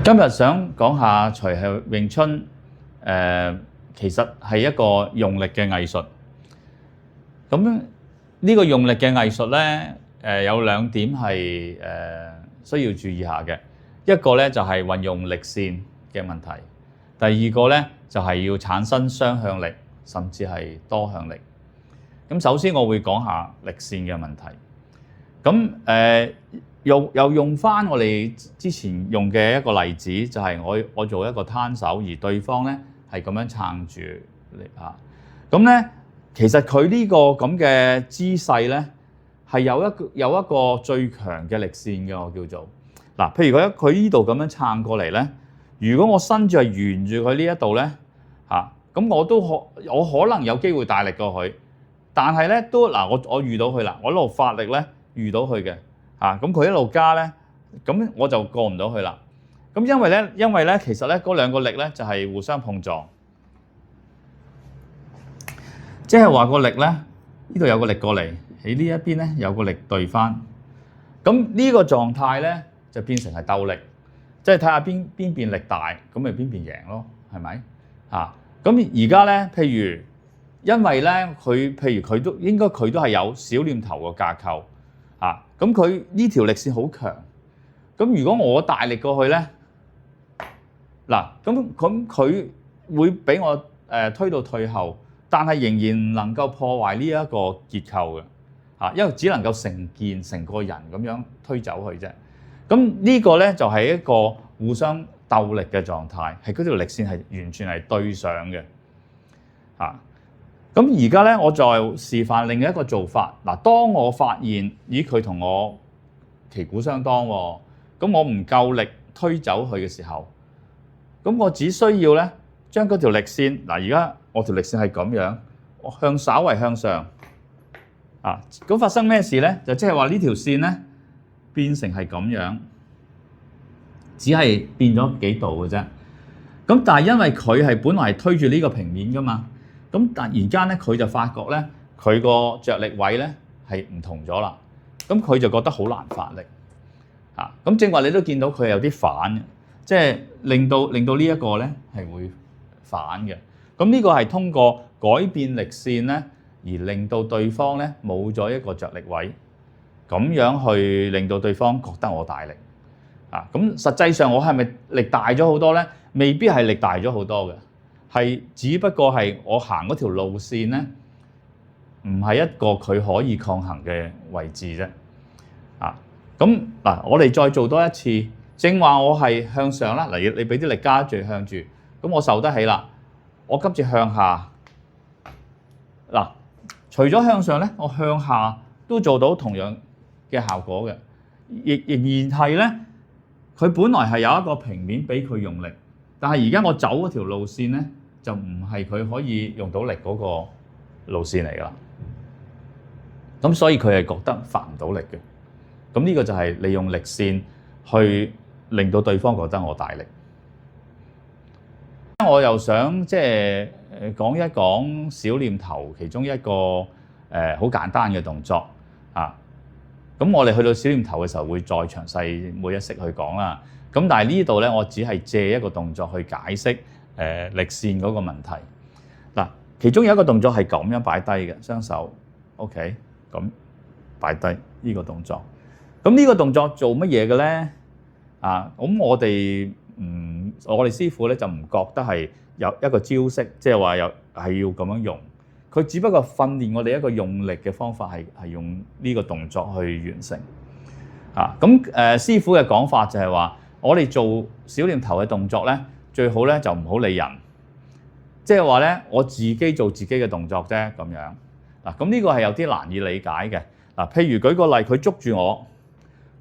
今日想講下隨後詠春，其實係一個用力嘅藝術。咁呢個用力嘅藝術咧，有兩點係需要注意下嘅。一個咧就係運用力線嘅問題，第二個咧就係要產生雙向力，甚至係多向力。咁首先我會講下力線嘅問題。咁又用翻我哋之前用嘅一個例子，就係我做一個攤手，而對方咧係咁樣撐住你啊。咁咧其實佢呢個咁嘅姿勢咧係有一個最強嘅力線嘅，我叫做嗱。譬如佢呢度咁樣撐過嚟咧，如果我伸住係沿住佢呢一度咧嚇，咁我可能有機會大力過佢，但係咧都嗱我遇到佢啦，我一路發力咧遇到佢嘅。咁佢一路加咧，咁我就過唔到佢啦。咁因為咧，其實咧嗰兩個力咧就係互相碰撞，即係話個力咧，呢度有個力過嚟，喺呢一邊咧有個力對翻。咁呢個狀態咧就變成係鬥力，即係睇下邊邊力大，咁咪邊邊贏咯，係咪？咁而家咧，譬如因為咧佢都應該佢都係有小念頭個架構。咁佢呢條力線好強，咁如果我大力過去咧，嗱咁佢會俾我推到退後，但係仍然能夠破壞呢一個結構嘅，因為只能夠成個人咁樣推走佢啫。咁呢個咧就係一個互相鬥力嘅狀態，係嗰條力線係完全係對上嘅。咁而家咧，我再示範另一個做法。嗱，當我發現咦佢同我旗鼓相當喎，咁我唔夠力推走佢嘅時候，咁我只需要咧將嗰條力線嗱，而家我條力線係咁樣，我稍為向上咁發生咩事咧？就即係話呢條線咧變成係咁樣，只係變咗幾度嘅啫。咁但係因為佢係本來係推住呢個平面噶嘛。咁突然間咧，佢就發覺咧，佢個着力位咧係唔同咗啦。咁佢就覺得好難發力。咁正話你都見到佢有啲反嘅，即係令到呢一個咧係會反嘅。咁呢個係通過改變力線咧，而令到對方咧冇咗一個着力位，咁樣去令到對方覺得我大力。咁實際上我係咪力大咗好多咧？未必係力大咗好多嘅。係，只不過係我行嗰條路線咧，唔係一個佢可以抗衡嘅位置啫。咁嗱，我哋再做多一次。正話我係向上啦，嗱，你俾啲力加住向住，咁我受得起啦。我今次向下，嗱，除咗向上咧，我向下都做到同樣嘅效果嘅，仍然係咧，佢本來係有一個平面俾佢用力，但係而家我走嗰條路線咧，就唔係佢可以用到力嗰個路線嚟㗎啦。咁所以佢係覺得發唔到力嘅。咁呢個就係利用力線去令到對方覺得我大力。我又想即係講一講小念頭其中一個好簡單嘅動作咁我哋去到小念頭嘅時候會再詳細每一式去講啦。咁但係呢度咧，我只係借一個動作去解釋力線嗰個問題。嗱，其中有一個動作係咁樣擺低嘅，雙手 OK 咁擺低呢個動作。咁呢個動作做乜嘢嘅咧？咁我哋師傅咧就唔覺得係有一個招式，即係話係要咁樣用。佢只不過訓練我哋一個用力嘅方法係用呢個動作去完成。師傅嘅講法就係話，我哋做小念頭嘅動作咧，最好咧就唔好理人，即係話咧我自己做自己嘅動作啫咁樣。咁呢個係有啲難以理解嘅。譬如舉個例，佢捉住我，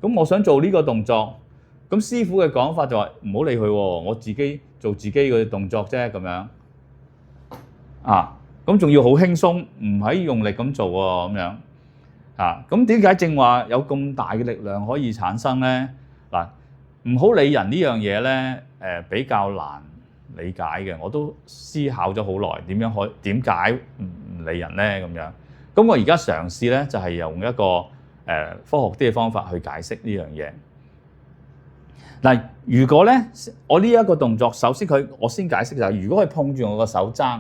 咁我想做呢個動作，咁師傅嘅講法就話唔好理佢喎，我自己做自己嘅動作啫咁樣。咁仲要好輕鬆，唔係用力咁做喎咁樣。咁點解正話有咁大嘅力量可以產生咧？唔好理人呢樣嘢咧，比較難理解嘅。我都思考咗好耐，點解唔理人咧咁樣？咁我而家嘗試咧，就係用一個科學啲嘅方法去解釋呢樣嘢。嗱，如果咧我呢一個動作，首先我先解釋就係，如果佢碰住我個手踭，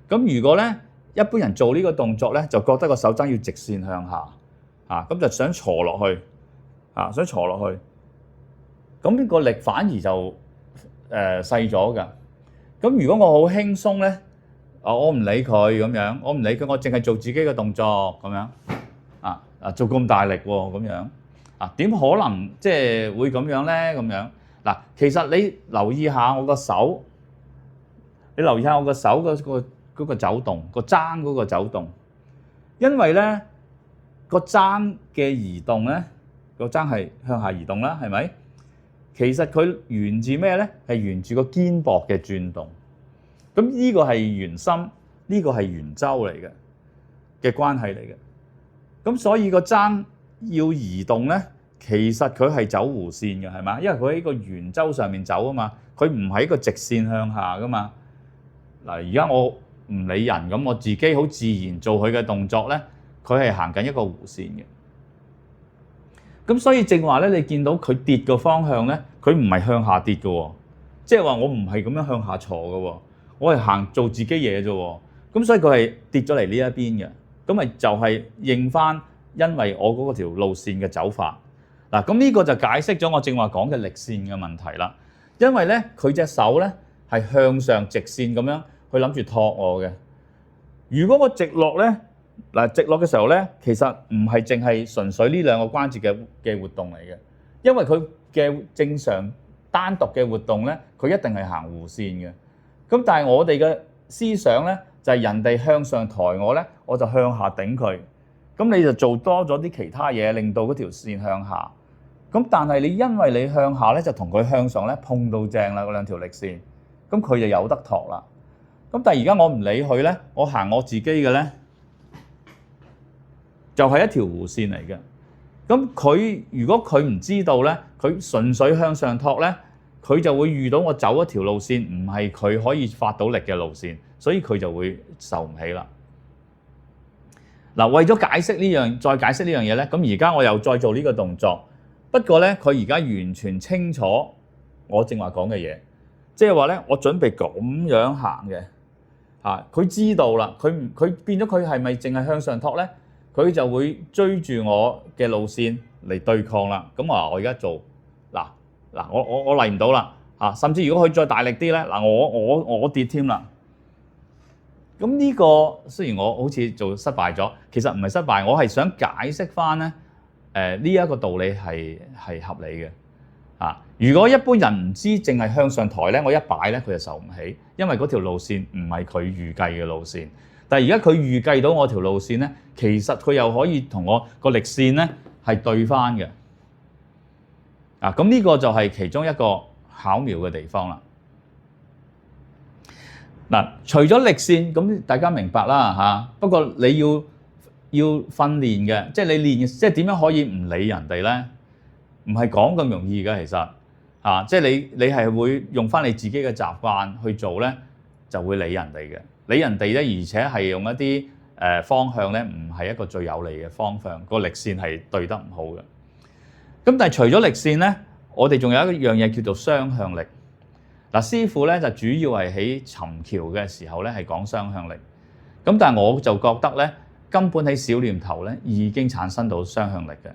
咁如果咧一般人做呢個動作咧，就覺得個手踭要直線向下，咁就想坐落去，想坐落去，咁呢個力反而就細咗㗎。咁如果我好輕鬆咧，我唔理佢咁樣，我唔理佢，我淨係做自己嘅動作咁樣，做咁大力喎咁樣。點可能即係會咁樣咧？咁樣嗱，其實你留意下我個手，你留意下我個手嗰個走動，個踭嗰個走動，因為咧個踭嘅移動咧，個踭係向下移動啦，係咪？其實佢源自咩咧？係源自個肩膊嘅轉動。咁呢個係圓心，呢個係圓周嚟嘅關係嚟嘅。咁所以個踭要移動咧，其實佢係走弧線嘅，係嘛？因為佢喺個圓周上面走啊嘛，佢唔係一個直線向下噶嘛。嗱，而家我唔理人咁，我自己好自然做佢嘅動作咧，佢係行緊一個弧線嘅。咁所以正話咧，你見到佢跌嘅方向咧，佢唔係向下跌嘅喎，即係話我唔係咁樣向下坐嘅喎，我係做自己嘢啫喎。咁所以佢係跌咗嚟呢一邊嘅，咁咪就係應翻，因為我嗰條路線嘅走法。嗱，咁呢個就解釋咗我正話講嘅力線嘅問題啦。因為咧，佢隻手咧係向上直線咁樣去諗住托我嘅。如果我直落咧，直落嘅時候咧，其實唔係淨係純粹呢兩個關節嘅活動嚟嘅，因為佢嘅正常單獨嘅活動咧，佢一定係行弧線嘅。咁但係我哋嘅思想咧，就係人哋向上抬我咧，我就向下頂佢。咁你就做多咗啲其他嘢，令到嗰條線向下。咁但係你因為你向下咧，就同佢向上咧碰到正啦，嗰兩條力線，咁佢就有得托啦。咁但係而家我唔理佢咧，我行我自己嘅咧，就係一條弧線嚟嘅。咁佢如果佢唔知道咧，佢純粹向上托咧，佢就會遇到我走一條路線，唔係佢可以發到力嘅路線，所以佢就會受唔起啦。嗱，為咗解釋呢樣，再解釋呢樣嘢咧，咁而家我又再做呢個動作。不過咧，佢而家完全清楚我正話講嘅嘢，即係話咧，我準備咁樣行嘅，佢知道啦，佢變咗佢係咪淨係向上托咧？佢就會追住我嘅路線嚟對抗啦。咁我而家做嗱，我嚟唔到啦，甚至如果佢再大力啲咧，我跌添啦。咁呢個雖然我好似做失敗咗，其實唔係失敗，我係想解釋翻咧，呢一個道理係合理嘅。如果一般人唔知淨係向上抬咧，我一擺咧佢就受唔起，因為嗰條路線唔係佢預計嘅路線。但係而家佢預計到我條路線咧，其實佢又可以同我個力線咧係對翻嘅。咁呢個就係其中一個巧妙嘅地方啦。嗱，除咗力線，咁大家明白啦嚇。不過你要訓練嘅，即係你練，即係點樣可以唔理人哋咧？唔係講咁容易嘅，其實即係你係會用翻你自己嘅習慣去做咧，就會理人哋嘅。理人哋咧，而且係用一啲方向咧，唔係一個最有利嘅方向，個力線係對得唔好嘅。咁但係除咗力線咧，我哋仲有一樣嘢叫做雙向力。嗱，師傅咧就主要係喺尋橋嘅時候咧係講雙向力。咁但係我就覺得咧，根本喺小念頭咧已經產生到雙向力嘅。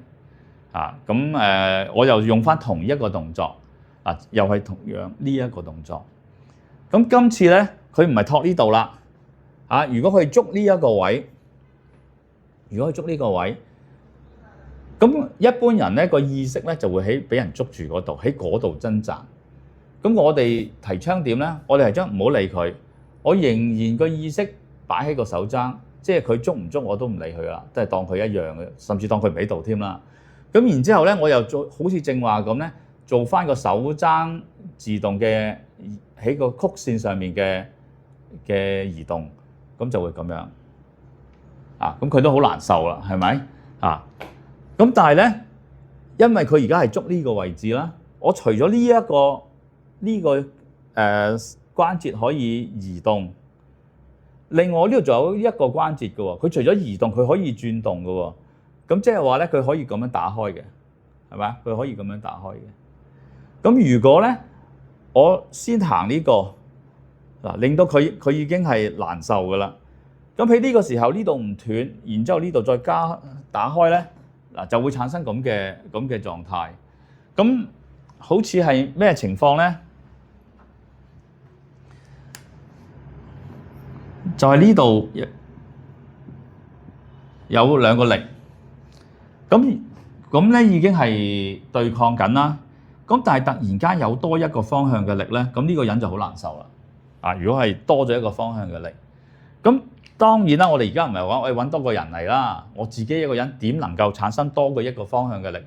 我又用翻同一個動作，又係同樣呢一個動作。咁今次咧，佢唔係托呢度啦。如果佢捉呢一個位，咁一般人咧個意識咧就會喺俾人捉住嗰度，喺嗰度掙扎。咁我哋提倡點咧？我哋係將唔好理佢，我仍然個意識擺喺個手踭，即係佢捉唔捉我都唔理佢啦，都係當佢一樣嘅，甚至當佢唔喺度添啦。咁然之後咧，我又做好似正話咁咧，做翻個手踭自動嘅喺個曲線上面嘅移動，咁就會咁樣。咁佢都好難受啦，係咪？咁但係咧，因為佢而家係捉呢個位置啦，我除咗呢個關節可以移動，另外呢度仲有一個關節嘅喎，佢除咗移動，佢可以轉動嘅喎。咁即係話咧，佢可以咁樣打開嘅，係咪？佢可以咁樣打開嘅。咁如果咧我先行呢個嗱，令到佢已經係難受㗎啦。咁喺呢個時候呢度唔斷，然之後呢度再打開咧，嗱就會產生咁嘅狀態。咁好似係咩情況咧？就係呢度有兩個力，咁咧已經係對抗緊啦。咁但係突然間有多一個方向嘅力咧，咁呢個人就好難受啦。啊，如果係多咗一個方向嘅力，咁當然啦，我哋而家唔係話我揾多個人嚟啦，我自己一個人點能夠產生多過一個方向嘅力？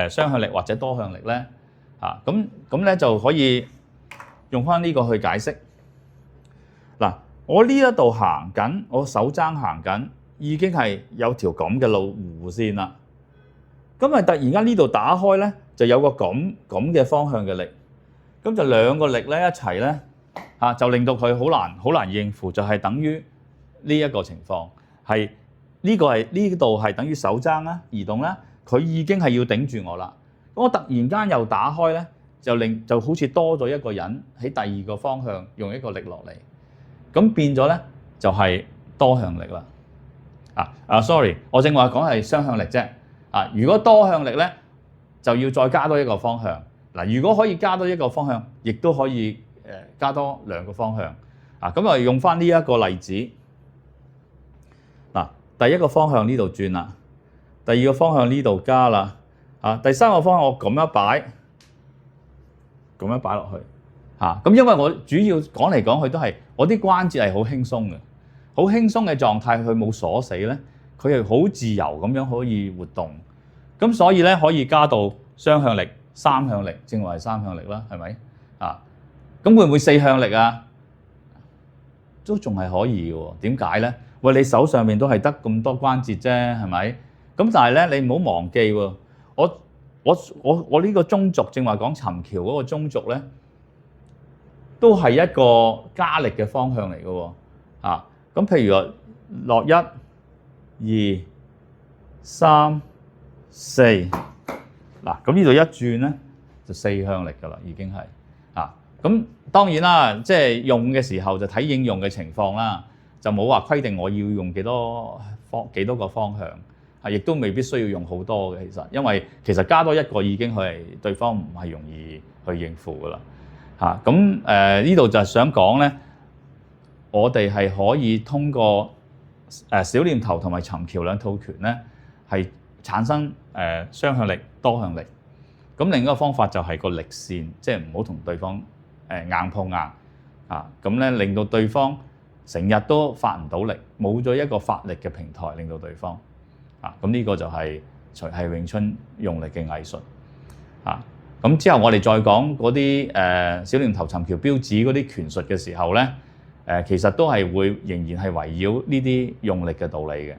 雙向力或者多向力咧？啊，咁咧就可以用翻呢個去解釋。嗱，我呢一度行緊，我手踭行緊，已經係有條咁嘅路弧線啦。咁啊，突然間呢度打開咧，就有個咁嘅方向嘅力，咁就兩個力咧一齊咧，就令到佢好難應付，就係等於呢一個情況，係呢度係等於手踭啦，移動啦，佢已經係要頂住我啦。我突然間又打開咧，就好似多咗一個人喺第二個方向用一個力落嚟，咁變咗咧就係多向力啦。sorry， 我正話講係雙向力啫。如果多向力咧，就要再加多一個方向。嗱，如果可以加多一個方向，亦都可以加多兩個方向。咁啊用翻呢一個例子。嗱，第一個方向呢度轉啦，第二個方向呢度加啦。第三個方向我咁樣擺落去。咁因為我主要講嚟講去都係我啲關節係好輕鬆嘅，好輕鬆嘅狀態，佢冇鎖死咧，佢係好自由咁樣可以活動。咁所以咧可以加到雙向力、三向力，正話係三向力啦，係咪？咁會唔會四向力啊？都仲係可以嘅喎。點解咧？喂，你手上面都係得咁多關節啫，係咪？咁但係咧，你唔好忘記喎，我呢個中軸正話講尋橋嗰個中軸咧，都係一個加力嘅方向嚟嘅喎。咁譬如話落1、2、3、4，嗱，咁呢度一轉咧就四向力㗎啦，已經係。咁當然啦，即係用嘅時候就睇應用嘅情況啦，就冇話規定我要用幾多個方向，亦都未必需要用好多嘅。因為其實加多一個已經係對方唔係容易去應付㗎啦。咁呢度就係想講咧，我哋係可以通過小念頭同埋尋橋兩套拳咧，係產生雙向力、多向力。咁另一個方法就係個力線，即係唔好同對方硬碰硬。咁咧令到對方成日都發唔到力，冇咗一個發力嘅平台，令到對方。咁呢個就係隨係詠春用力嘅藝術。咁之後我哋再講嗰啲小念頭尋橋標指嗰啲拳術嘅時候咧，其實都係會仍然係圍繞呢啲用力嘅道理嘅。